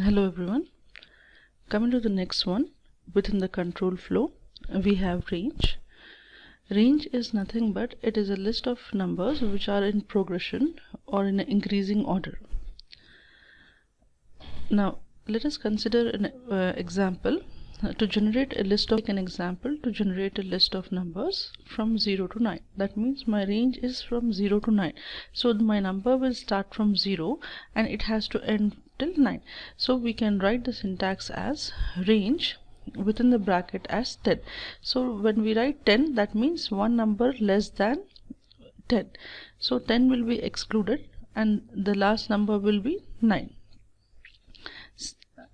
Hello everyone. Coming to the next one, within the control flow we have range. Range is nothing but it is a list of numbers which are in progression or in an increasing order. Now let us consider an example to generate a list of numbers from 0 to 9. That means my range is from 0 to 9. So my number will start from 0 and it has to end till 9. So we can write the syntax as range within the bracket as 10. So when we write 10, that means one number less than 10. So 10 will be excluded and the last number will be 9.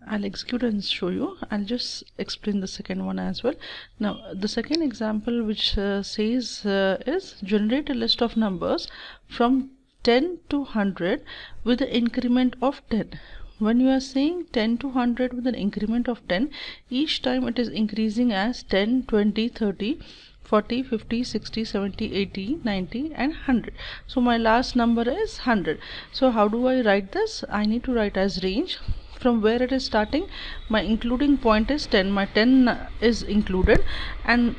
I'll execute and show you. I'll just explain the second one as well. Now the second example which says is generate a list of numbers from 10 to 100 with an increment of 10. When you are saying 10 to 100 with an increment of 10, each time it is increasing as 10, 20, 30, 40, 50, 60, 70, 80, 90 and 100. So my last number is 100. So how do I write this? I need to write as range. From where it is starting, my including point is 10. My 10 is included, and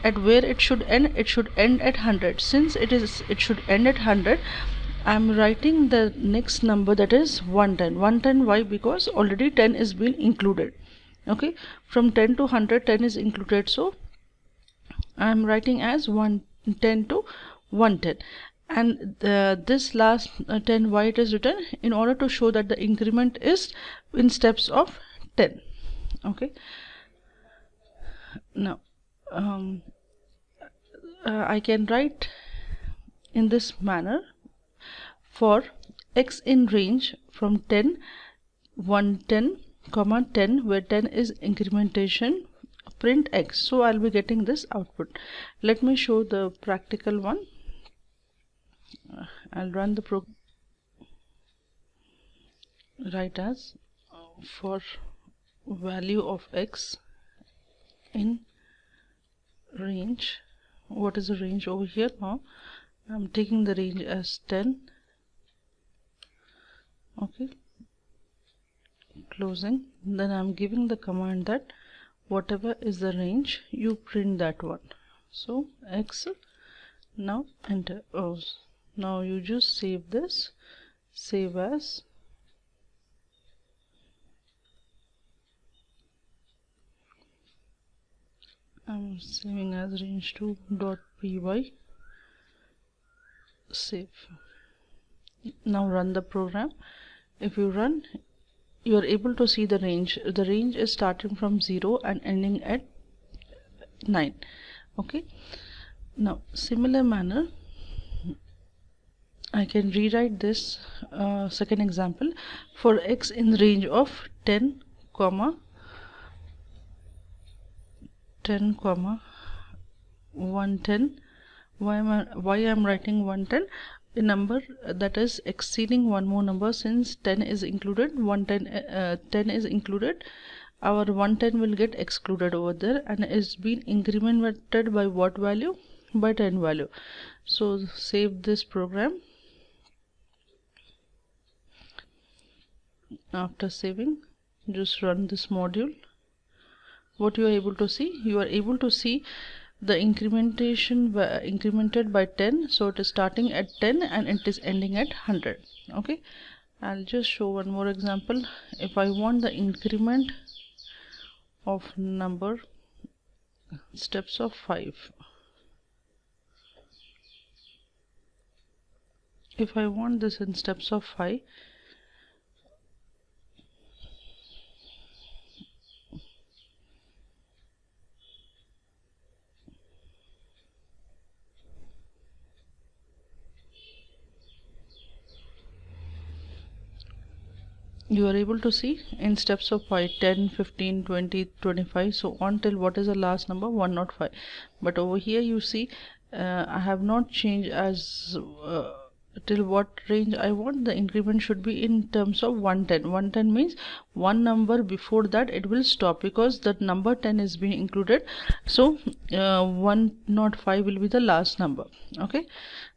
at where it should end at 100. Since it should end at 100, I am writing the next number, that is 110. 110, why? Because already 10 is being included. Okay, from 10 to 100, 10 is included, so I am writing as 110 to 110. And this last 10, why it is written? In order to show that the increment is in steps of 10. Okay, now I can write in this manner for x in range from 10, 110, 10, where 10 is incrementation, print x. So I'll be getting this output. Let me show the practical one. I'll run the program. Write as for value of x in range. What is the range over here? Now I'm taking the range as 10. Okay, closing. Then I'm giving the command that whatever is the range, you print that one. So x, now enter. Oh, now you just save this, save as, I'm saving as range2.py, save. Now run the program. If you run, you are able to see the range. The range is starting from 0 and ending at 9. Okay, now similar manner I can rewrite this second example for x in the range of 10, 110. Why I'm writing 110? A number that is exceeding one more number. Since 10 is included, 10 is included, our 110 will get excluded over there and is being incremented by what value? By 10 value. So save this program. After saving, just run this module. What you are able to see? You are able to see the incremented by 10. So it is starting at 10 and it is ending at 100. Okay, I'll just show one more example. If I want the increment of number steps of 5, if I want this in steps of 5, you are able to see in steps of 5, 10, 15, 20, 25, so on till what is the last number? 105. But over here you see I have not changed as till what range I want. The increment should be in terms of 110. 110 means one number before that it will stop, because the number 10 is being included. So 105 will be the last number. Okay,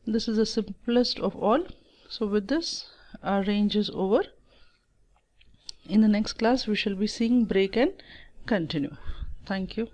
this is the simplest of all. So with this, our range is over. In the next class we shall be seeing break and continue. Thank you.